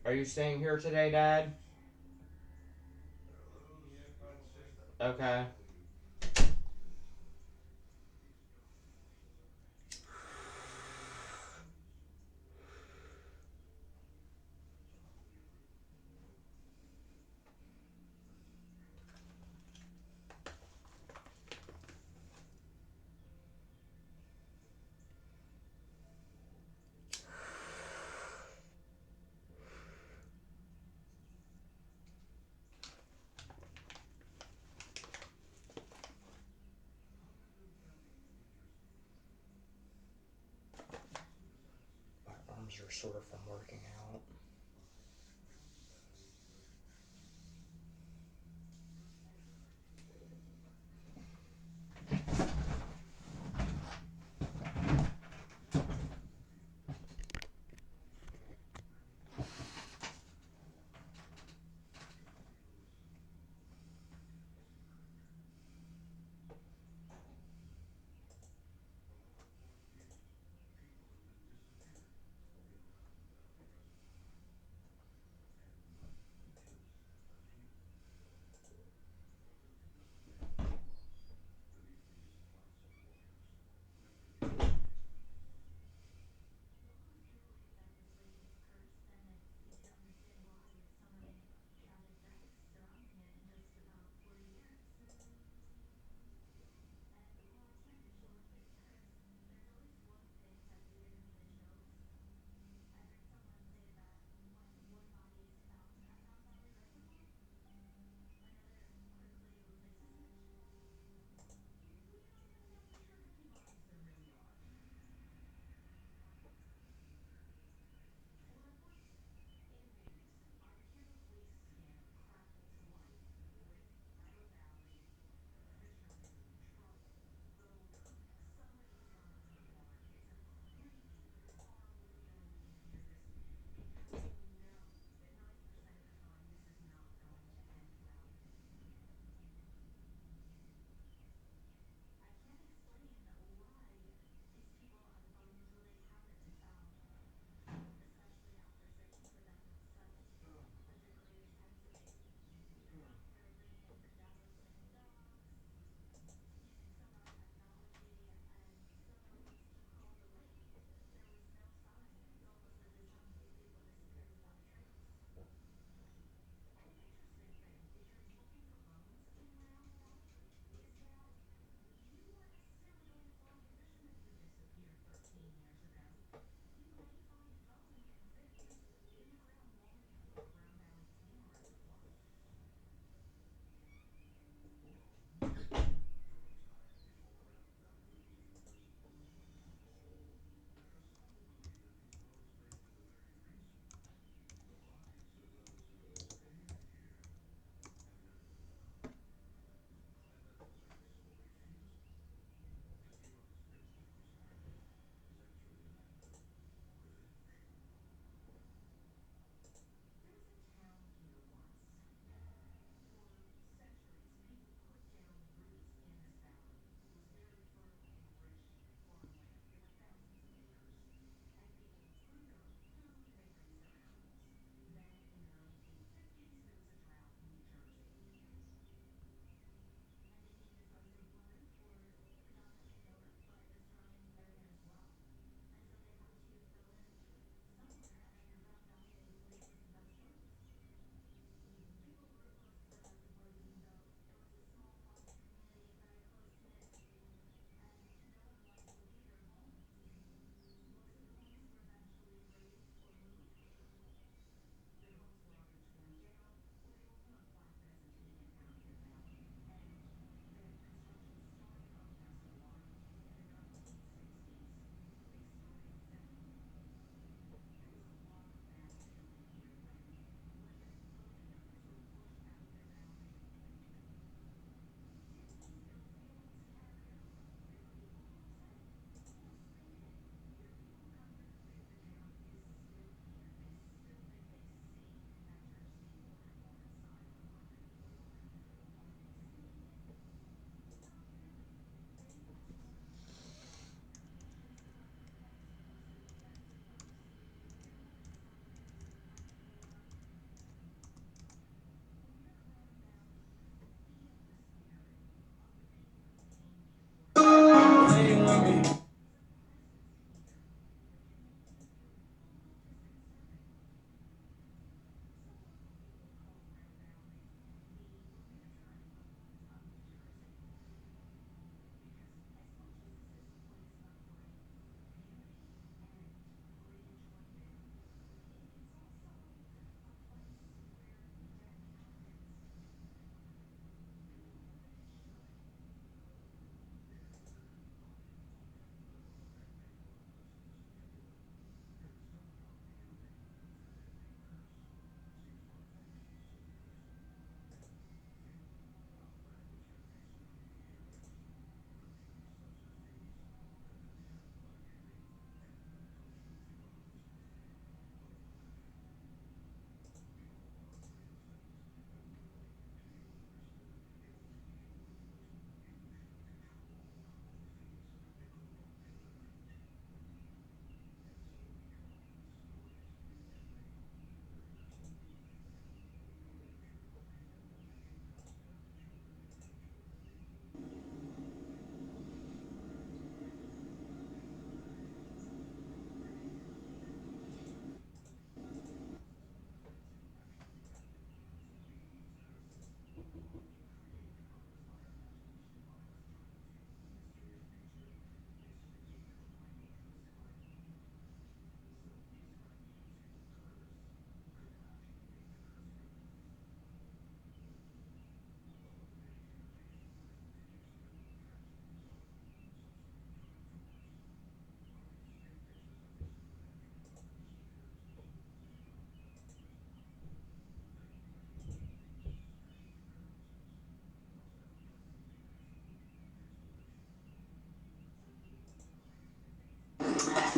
Are you staying here today, Dad? Okay. My arms are sore from working out.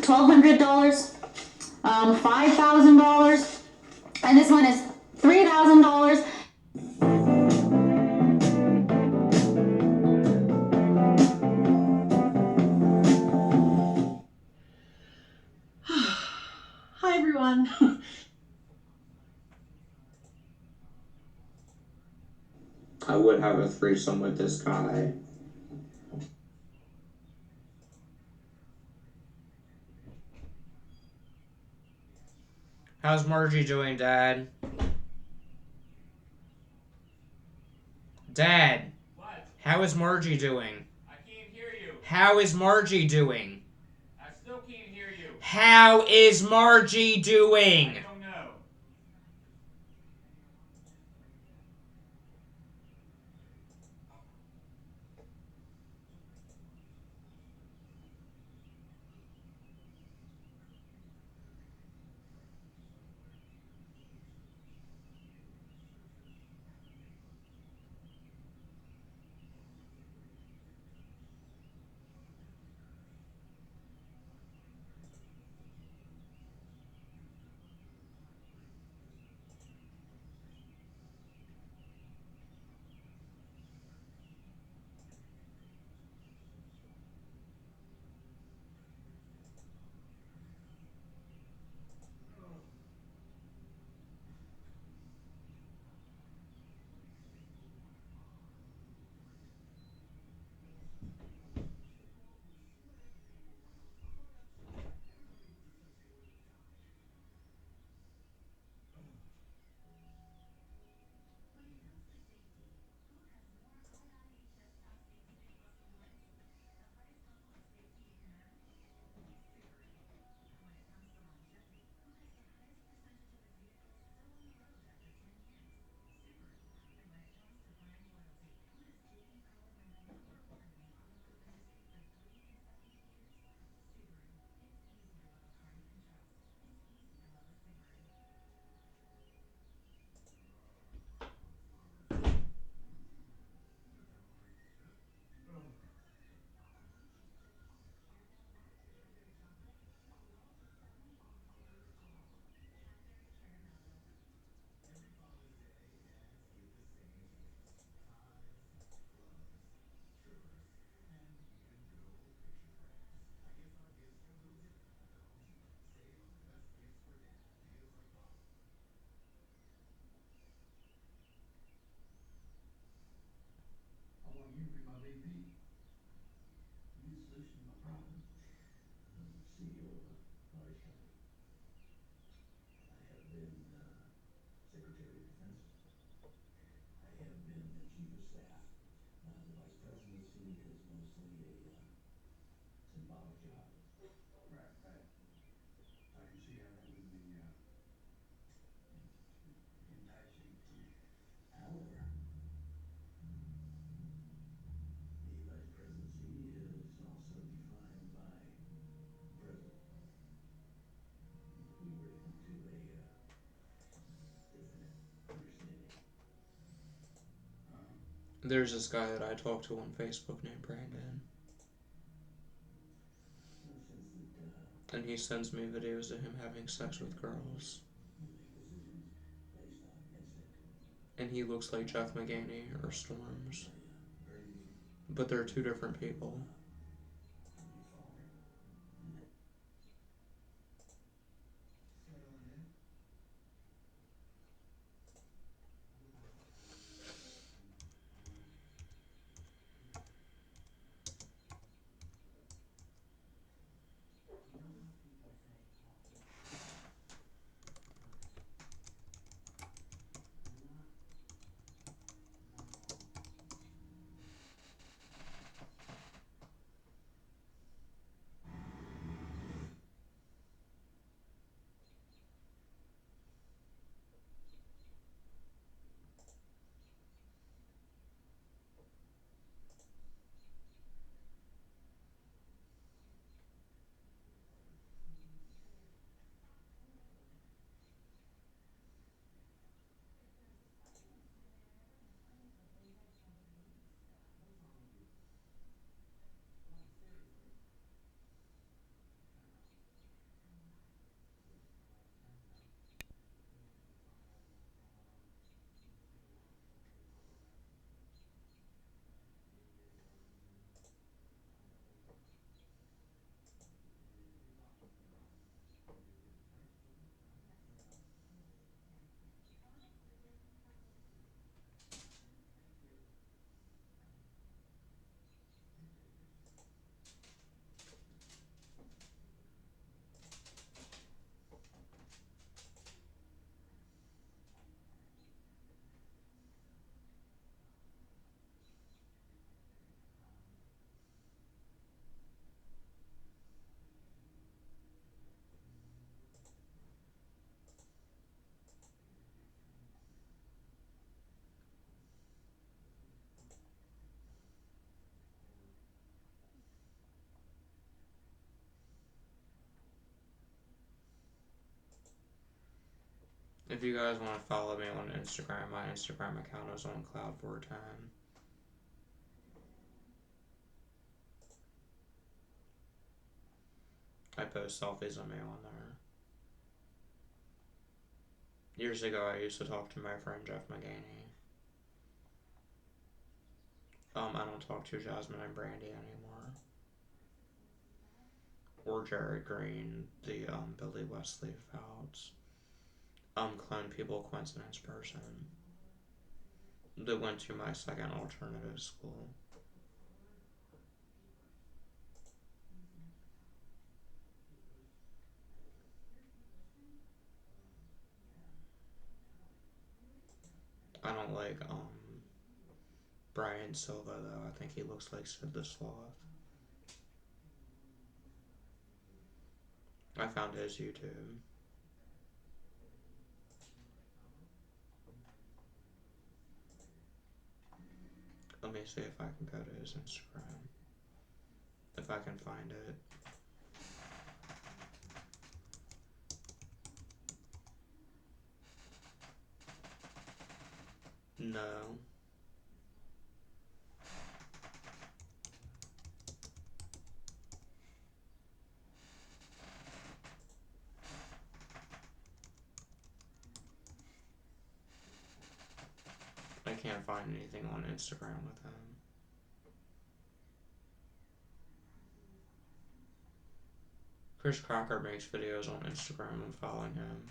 $1,200, $5,000, and this one is $3,000. Hi everyone. I would have a threesome with this guy. How's Margie doing, Dad? Dad! What? How is Margie doing? I can't hear you. How is Margie doing? I still can't hear you. How is Margie doing? I don't know. I want you to be my VP. You need a solution to my problem. CEO of a large company. I have been Secretary of Defense. I have been the Chief of Staff. The Vice Presidency is mostly a symbolic job. Right, right. I can see how that wouldn't be enticing to you. However, the Vice Presidency is also defined by the President. If we were to come to a definite understanding. There's this guy that I talk to on Facebook named Brandon. And he sends me videos of him having sex with girls. And he looks like Jeff McGaney or Storms. But they're two different people. If you guys want to follow me on Instagram, my Instagram account is on Cloud410. I post selfies of me on there. Years ago, I used to talk to my friend Jeff McGaney. I don't talk to Jasmine and Brandy anymore. Or Jared Green, the Billy Wesley Fouts. Clone People Coincidence person. That went to my second alternative school. I don't like Brian Silva though. I think he looks like Sid the Sloth. I found his YouTube. Let me see if I can go to his Instagram. If I can find it. No. I can't find anything on Instagram with him. Chris Crocker makes videos on Instagram. I'm following him.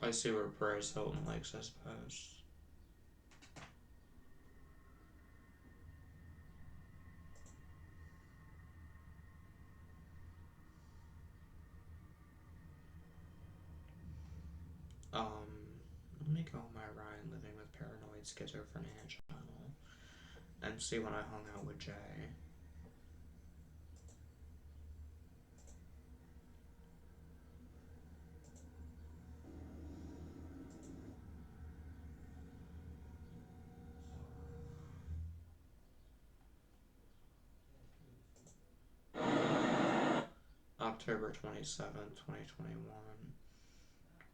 I see where Paris Hilton likes his posts. Let me go on my Ryan Living with Paranoid Schizophrenia channel and see when I hung out with Jay. October 27th, 2021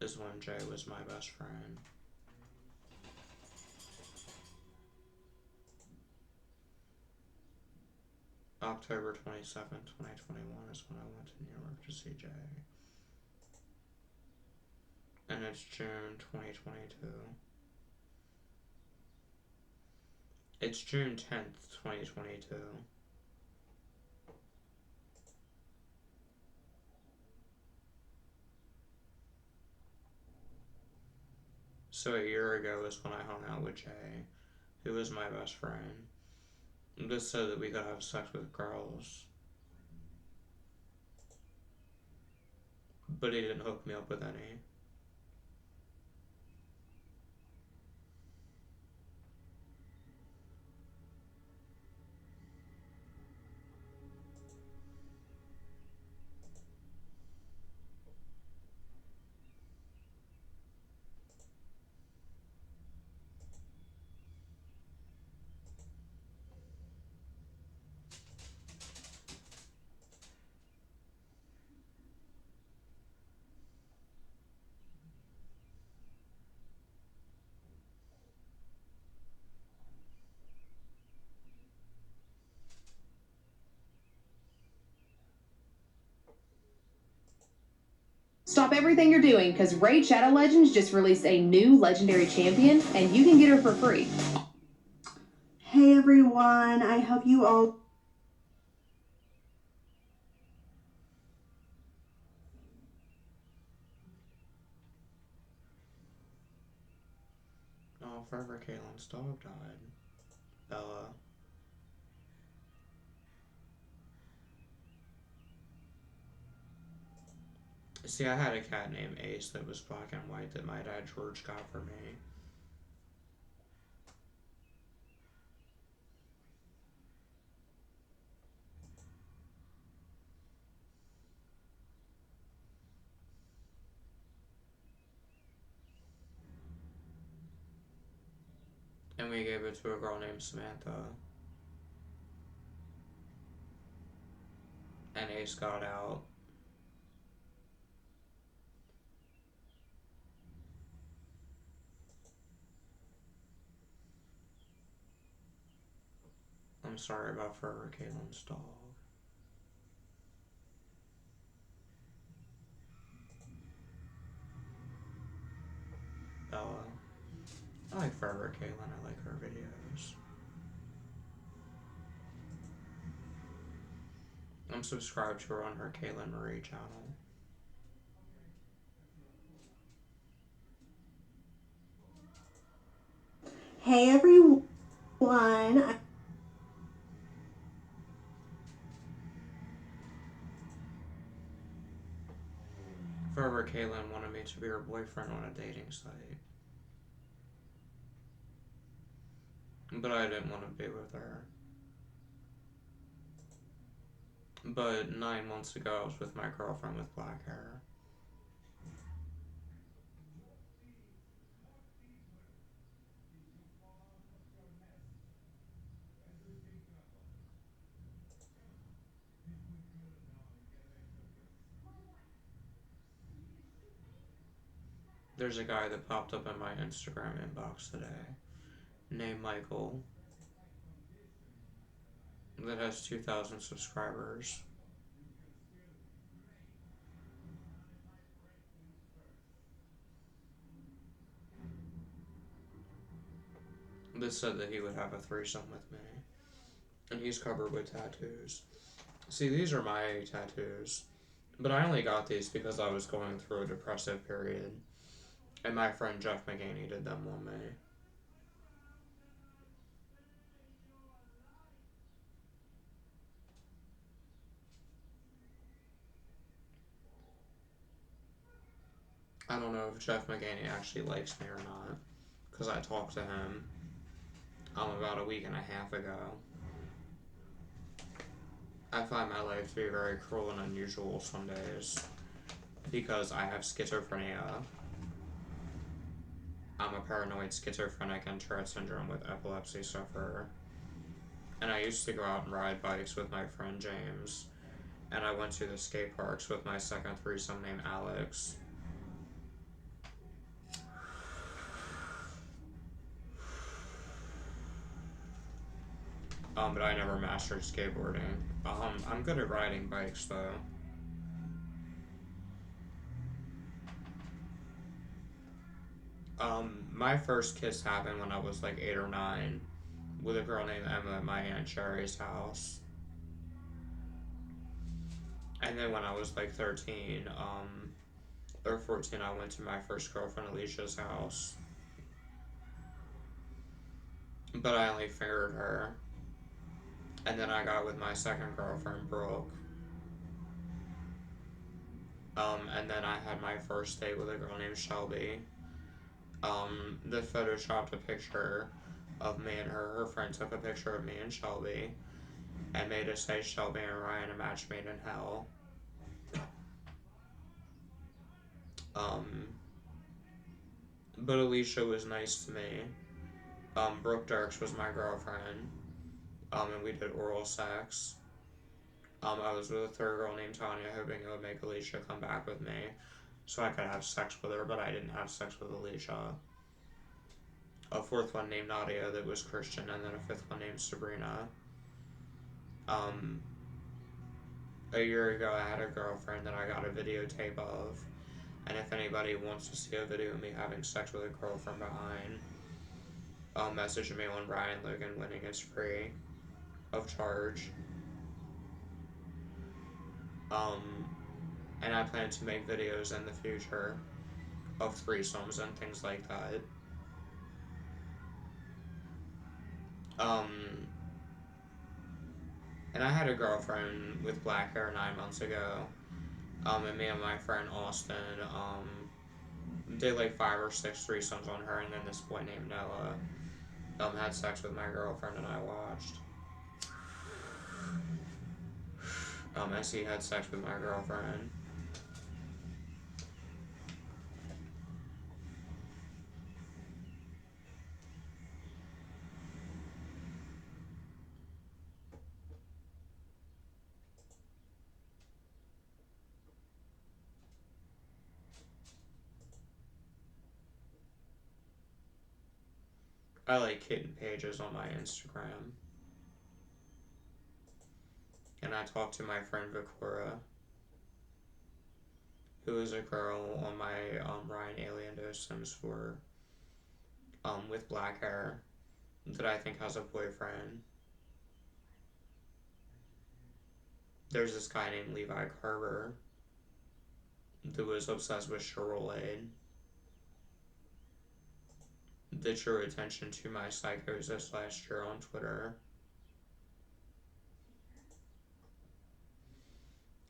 is when Jay was my best friend. October 27th, 2021 is when I went to New York to see Jay. And it's June 2022. It's June 10th, 2022. So a year ago is when I hung out with Jay, who was my best friend, just so that we could have sex with girls. But he didn't hook me up with any. Stop everything you're doing because Raid Shadow Legends just released a new legendary champion and you can get her for free. Hey everyone, I hope you all Oh, ForeverKailyn's dog died. Bella. See, I had a cat named Ace that was black and white that my dad George got for me. And we gave it to a girl named Samantha. And Ace got out. I'm sorry about ForeverKailyn's dog. Bella. I like ForeverKailyn. I like her videos. I'm subscribed to her on her Kaylin Marie channel. Hey everyone. ForeverKailyn wanted me to be her boyfriend on a dating site. But I didn't want to be with her. But 9 months ago, I was with my girlfriend with black hair. There's a guy that popped up in my Instagram inbox today named Michael that has 2,000 subscribers. That said that he would have a threesome with me. And he's covered with tattoos. See, these are my tattoos. But I only got these because I was going through a depressive period. And my friend Jeff McGaney did them on me. I don't know if Jeff McGaney actually likes me or not. Because I talked to him about a week and a half ago. I find my life to be very cruel and unusual some days. Because I have schizophrenia. I'm a paranoid schizophrenic and Tourette syndrome with epilepsy sufferer. And I used to go out and ride bikes with my friend James. And I went to the skate parks with my second threesome named Alex. But I never mastered skateboarding. I'm good at riding bikes though. My first kiss happened when I was like 8 or 9 with a girl named Emma at my Aunt Sherry's house. And then when I was like 13, or 14, I went to my first girlfriend Alicia's house. But I only fingered her. And then I got with my second girlfriend, Brooke. And then I had my first date with a girl named Shelby. They photoshopped a picture of me and her. Her friend took a picture of me and Shelby and made us say Shelby and Ryan a match made in hell. But Alicia was nice to me. Brooke Dirks was my girlfriend. And we did oral sex. I was with a third girl named Tanya, hoping it would make Alicia come back with me so I could have sex with her, but I didn't have sex with Alicia. A fourth one named Nadia that was Christian, and then a fifth one named Sabrina. A year ago I had a girlfriend that I got a videotape of, and if anybody wants to see a video of me having sex with a girl from behind, message me on Ryan Logan Winning. It's free of charge. And I plan to make videos in the future of threesomes and things like that. And I had a girlfriend with black hair 9 months ago. And me and my friend Austin, did like 5 or 6 threesomes on her, and then this boy named Noah, had sex with my girlfriend and I watched. As he had sex with my girlfriend. I like kitten pages on my Instagram. And I talked to my friend Victoria, who is a girl on my Ryan Aliendo Sims 4 with black hair that I think has a boyfriend. There's this guy named Levi Carver that was obsessed with Cheryl Lade that drew attention to my psychosis last year on Twitter.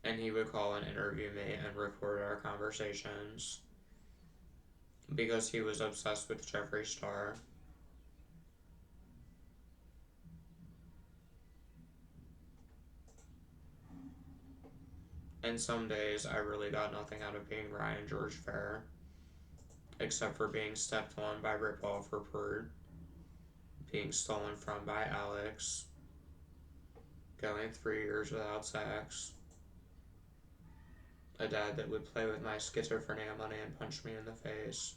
And he would call and interview me and record our conversations because he was obsessed with Jeffree Star. And some days I really got nothing out of being Ryan George Fair, except for being stepped on by Ripoff Report, being stolen from by Alex, going 3 years without sex, a dad that would play with my schizophrenia money and punch me in the face,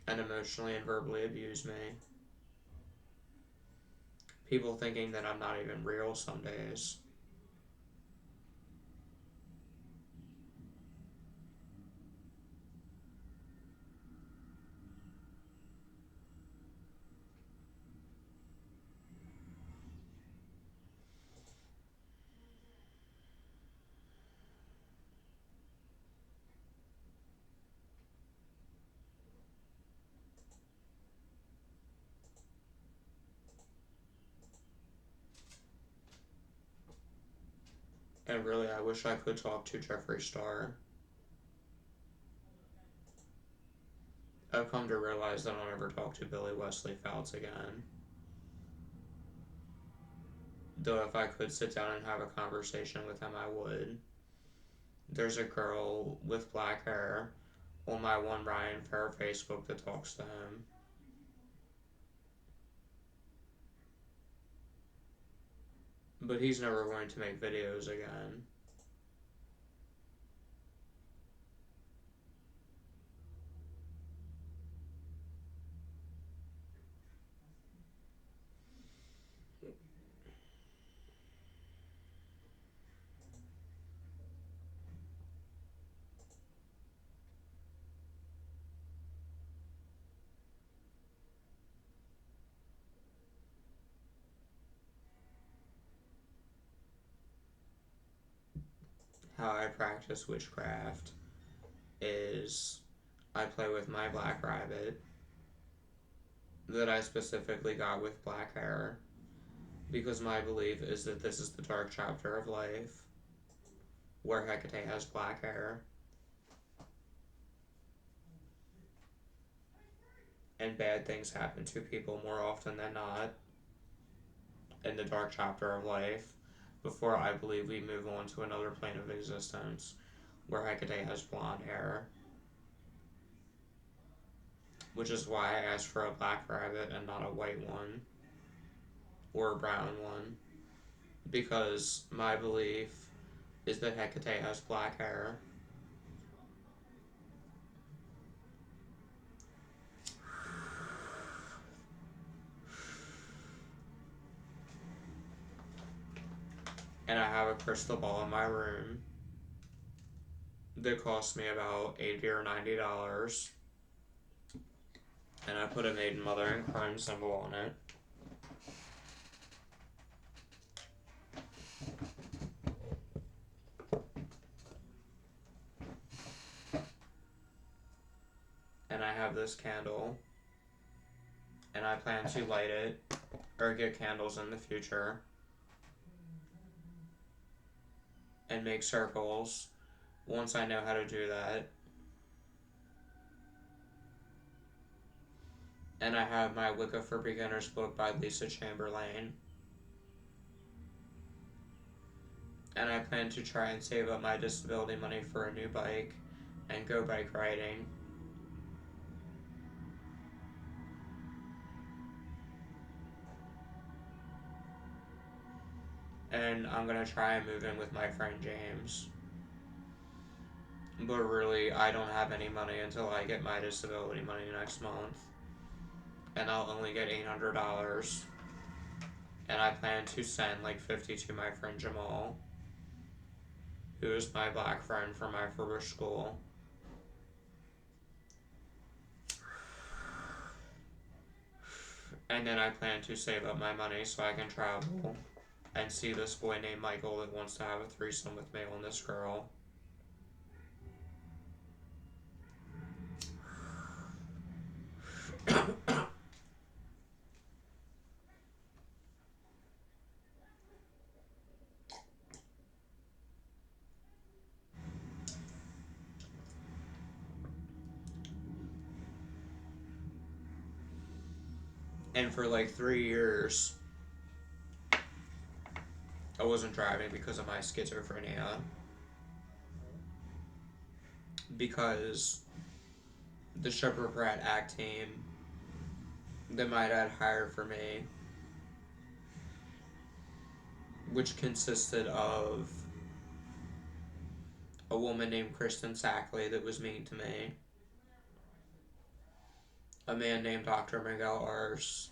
and emotionally and verbally abuse me. People thinking that I'm not even real some days. And really, I wish I could talk to Jeffree Star. I've come to realize that I'll never talk to Billy Wesley Fouts again. Though if I could sit down and have a conversation with him, I would. There's a girl with black hair on my One Ryan Fair Facebook that talks to him. But he's never going to make videos again. How I practice witchcraft is I play with my black rabbit that I specifically got with black hair because my belief is that this is the dark chapter of life where Hecate has black hair and bad things happen to people more often than not in the dark chapter of life before I believe we move on to another plane of existence where Hecate has blonde hair. Which is why I asked for a black rabbit and not a white one or a brown one. Because my belief is that Hecate has black hair. And I have a crystal ball in my room that cost me about $80 or $90. And I put a maiden mother and crime symbol on it. And I have this candle. And I plan to light it or get candles in the future. And make circles once I know how to do that. And I have my Wicca for Beginners book by Lisa Chamberlain. And I plan to try and save up my disability money for a new bike and go bike riding. And I'm gonna try and move in with my friend James. But really, I don't have any money until I get my disability money next month. and I'll only get $800. And I plan to send like 50 to my friend Jamal, who is my black friend from my first school. And then I plan to save up my money so I can travel and see this boy named Michael that wants to have a threesome with me on this girl. And for like 3 years, I wasn't driving because of my schizophrenia. Because the Shepherd Rat Act team that my dad hired for me, which consisted of a woman named Kristen Sackley that was mean to me, a man named Dr. Miguel Ars,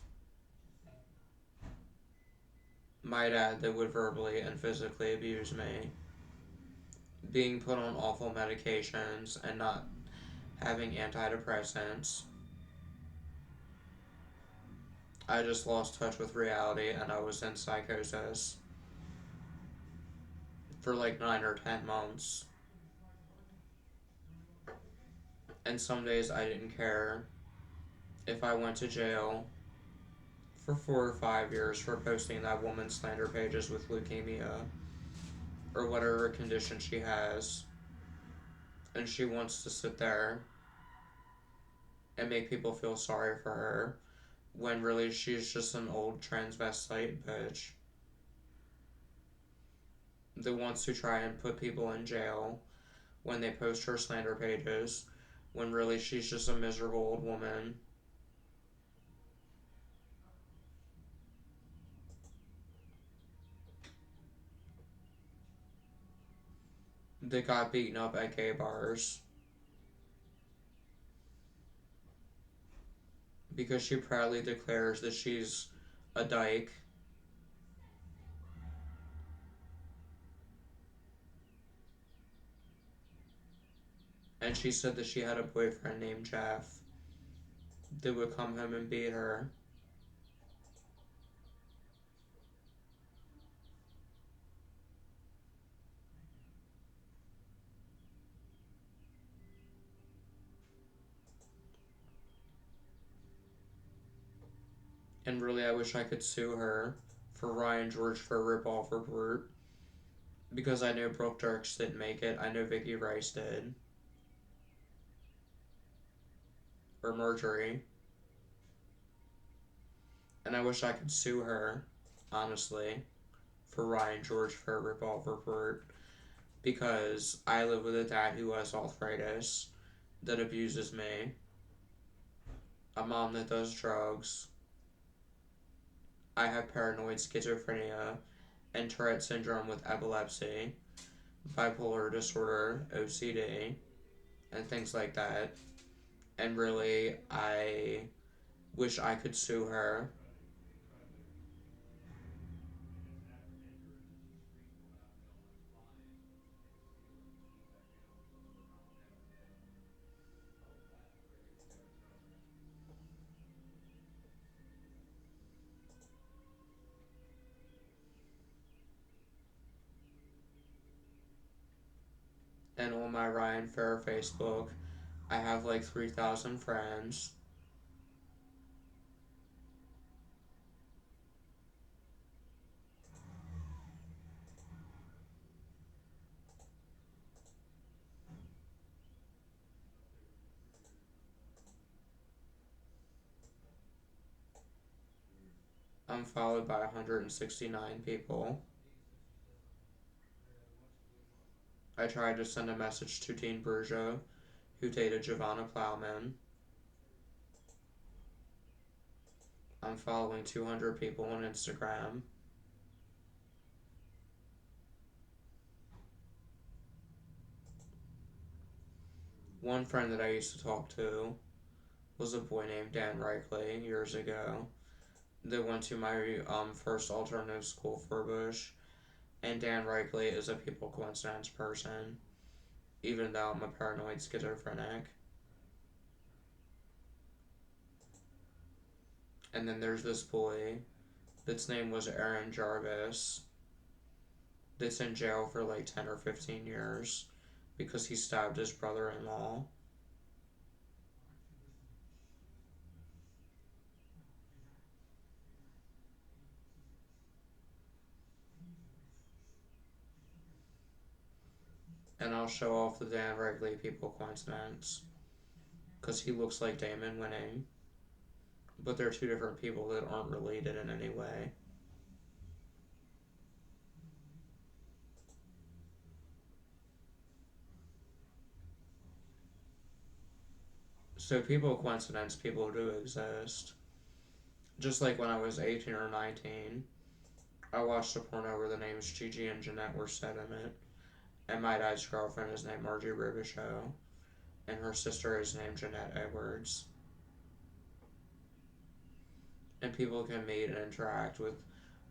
my dad that would verbally and physically abuse me, being put on awful medications and not having antidepressants. I just lost touch with reality and I was in psychosis for like 9 or 10 months. And some days I didn't care if I went to jail for 4 or 5 years for posting that woman's slander pages with leukemia or whatever condition she has. And she wants to sit there and make people feel sorry for her when really she's just an old transvestite bitch that wants to try and put people in jail when they post her slander pages when really she's just a miserable old woman that got beaten up at gay bars because she proudly declares that she's a dyke. And she said that she had a boyfriend named Jeff that would come home and beat her. And really, I wish I could sue her for Ryan George for Revolver Brute because I know Brooke Dirks didn't make it. I know Vicky Rice did. Or Marjorie. And I wish I could sue her, honestly, for Ryan George for Revolver Brute because I live with a dad who has arthritis that abuses me, a mom that does drugs. I have paranoid schizophrenia and Tourette syndrome with epilepsy, bipolar disorder, OCD, and things like that. And really, I wish I could sue her. And on my Ryan Fair Facebook, I have like 3,000 friends. I'm followed by 169 people. I tried to send a message to Dean Burja, who dated Giovanna Plowman. I'm following 200 people on Instagram. One friend that I used to talk to was a boy named Dan Reichley years ago that went to my first alternative school for Bush, and Dan Reichley is a people coincidence person, even though I'm a paranoid schizophrenic. And then there's this boy that's name was Aaron Jarvis that's in jail for like 10 or 15 years because he stabbed his brother-in-law. And I'll show off the Dan Regley people coincidence because he looks like Damon winning, but they're two different people that aren't related in any way. So people coincidence people do exist. Just like when I was 18 or 19, I watched a porno where the names Gigi and Jeanette were said in it, and my dad's girlfriend is named Margie Rubichaux, and her sister is named Jeanette Edwards. And people can meet and interact with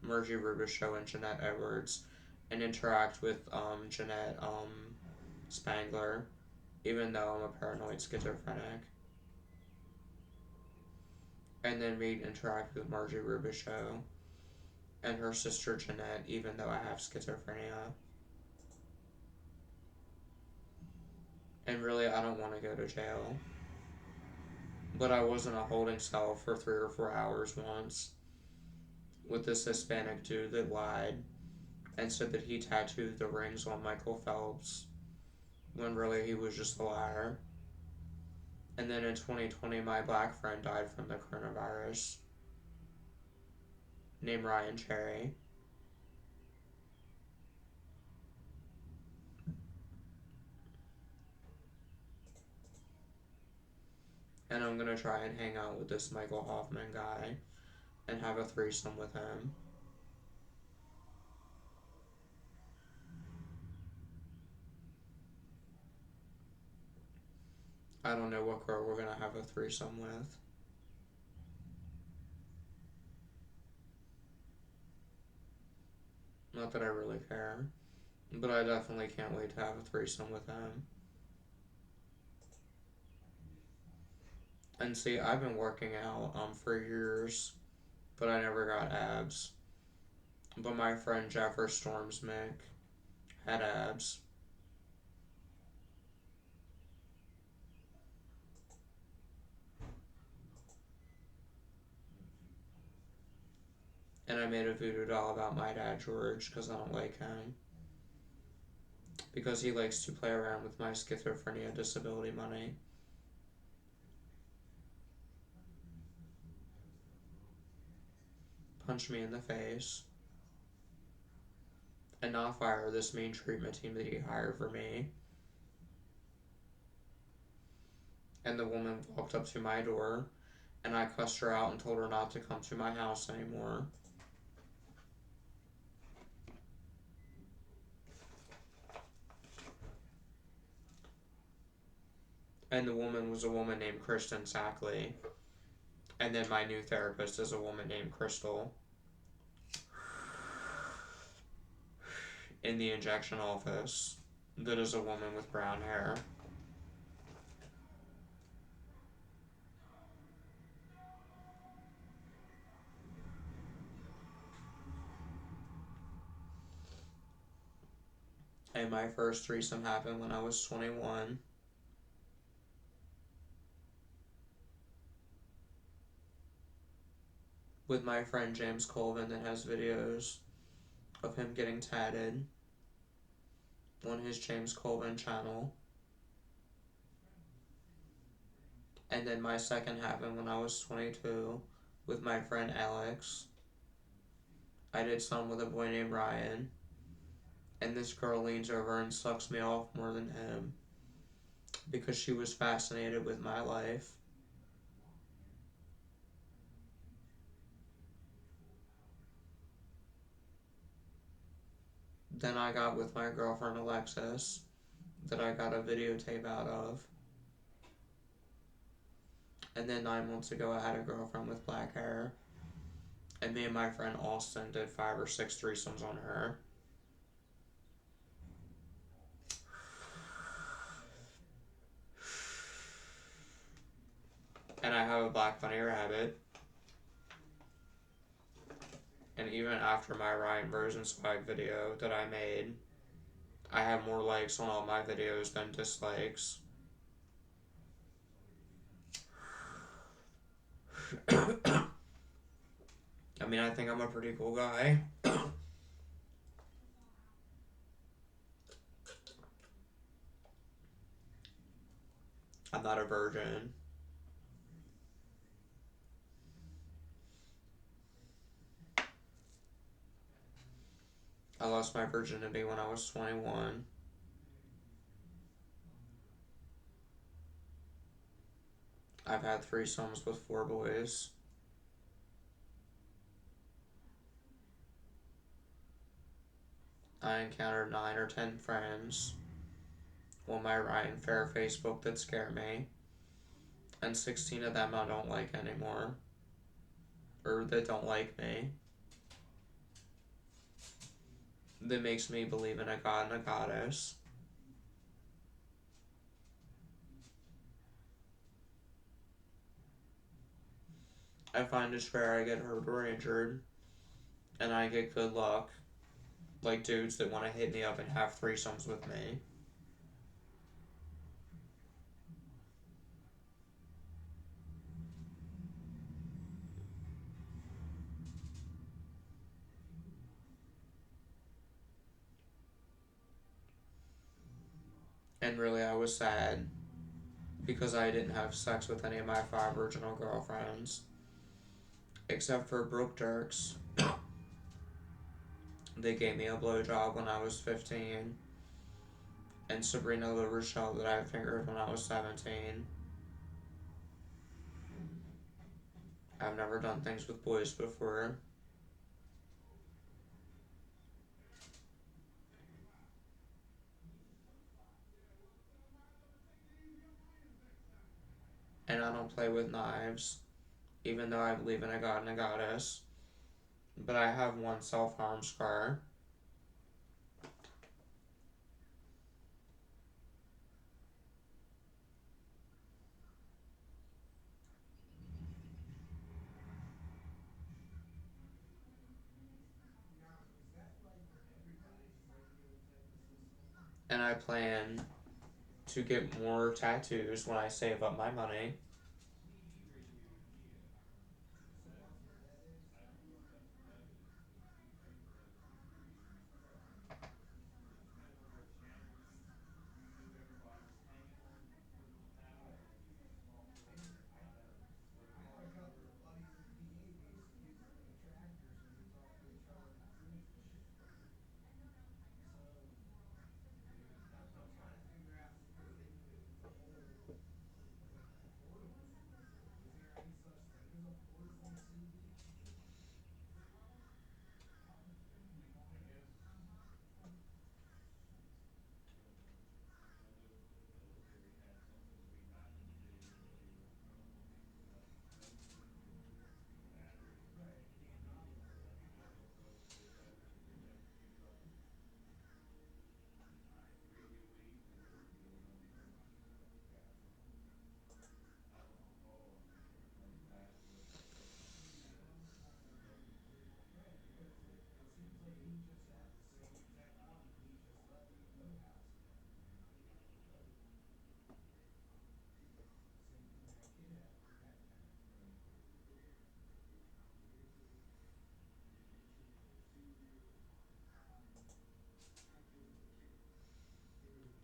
Margie Rubichaux and Jeanette Edwards, and interact with Jeanette Spangler, even though I'm a paranoid schizophrenic. And then meet and interact with Margie Rubichaux and her sister Jeanette, even though I have schizophrenia. And really, I don't want to go to jail. But I was in a holding cell for 3 or 4 hours once with this Hispanic dude that lied and said that he tattooed the rings on Michael Phelps when really he was just a liar. And then in 2020, my black friend died from the coronavirus, named Ryan Cherry. And I'm gonna try and hang out with this Michael Hoffman guy and have a threesome with him. I don't know what girl we're gonna have a threesome with. Not that I really care, but I definitely can't wait to have a threesome with him. And see, I've been working out for years, but I never got abs. But my friend Jeffers Storms Mick had abs. And I made a voodoo doll about my dad George because I don't like him. Because he likes to play around with my schizophrenia disability money. Punch me in the face. And not fire this mean treatment team that he hired for me. And the woman walked up to my door, and I cussed her out and told her not to come to my house anymore. And the woman was a woman named Kristen Sackley. And then my new therapist is a woman named Crystal. In the injection office, that is a woman with brown hair. And my first threesome happened when I was 21. With my friend James Colvin that has videos of him getting tatted on his James Colvin channel. And then my second happened when I was 22 with my friend Alex. I did some with a boy named Ryan. And this girl leans over and sucks me off more than him because she was fascinated with my life. Then I got with my girlfriend Alexis that I got a videotape out of. And then 9 months ago, I had a girlfriend with black hair. And me and my friend Austin did 5 or 6 threesomes on her. And I have a black bunny rabbit. And even after my Ryan version swag video that I made, I have more likes on all my videos than dislikes. I mean, I think I'm a pretty cool guy. I'm not a virgin. I lost my virginity when I was 21. I've had threesomes with 4 boys. I encountered 9 or 10 friends on my Ryan Fair Facebook that scare me. And 16 of them I don't like anymore. Or that don't like me. That makes me believe in a god and a goddess. I find it's rare I get hurt or injured. And I get good luck. Like dudes that want to hit me up and have threesomes with me. And really, I was sad because I didn't have sex with any of my 5 original girlfriends. Except for Brooke Dirks. They gave me a blowjob when I was 15. And Sabrina La Rochelle that I fingered when I was 17. I've never done things with boys before. And I don't play with knives, even though I believe in a god and a goddess. But I have one self-harm scar. And I plan to get more tattoos when I save up my money.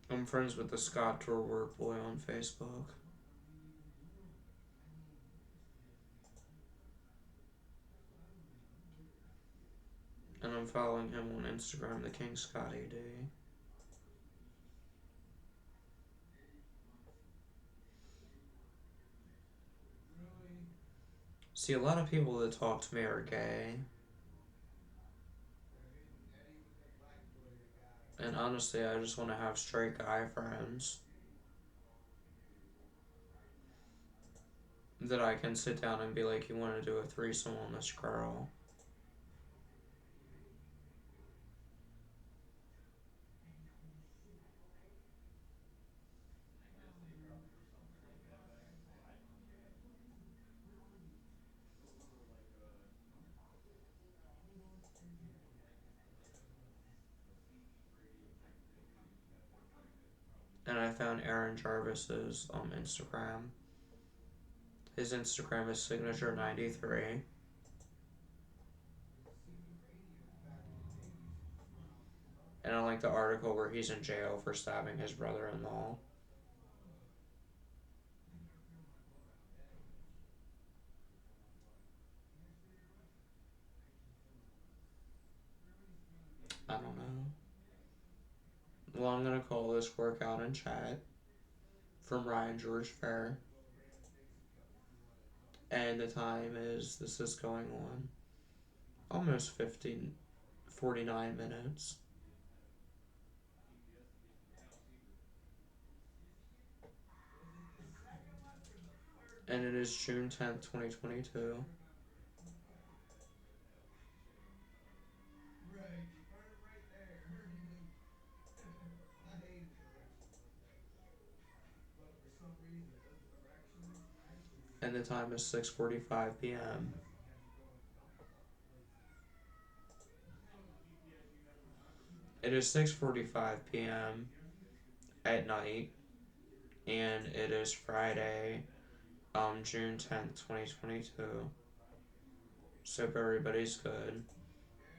I'm friends with the Scott Tour work boy on Facebook. And I'm following him on Instagram, the King Scotty D. See, a lot of people that talk to me are gay. And honestly, I just want to have straight guy friends. that I can sit down and be like, you want to do a threesome on this girl. And I found Aaron Jarvis's Instagram. His Instagram is signature93. And I like the article where he's in jail for stabbing his brother-in-law. I don't know. Well, I'm gonna call this workout and chat from Ryan George Fair. And the time is, this is going on almost 49 minutes. And it is June 10th, 2022. And the time is 6:45 p.m. It is 6:45 p.m. at night, and it is Friday, June 10th, 2022. So hope everybody's good.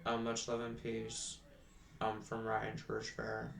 Much love and peace, from Ryan George Fair.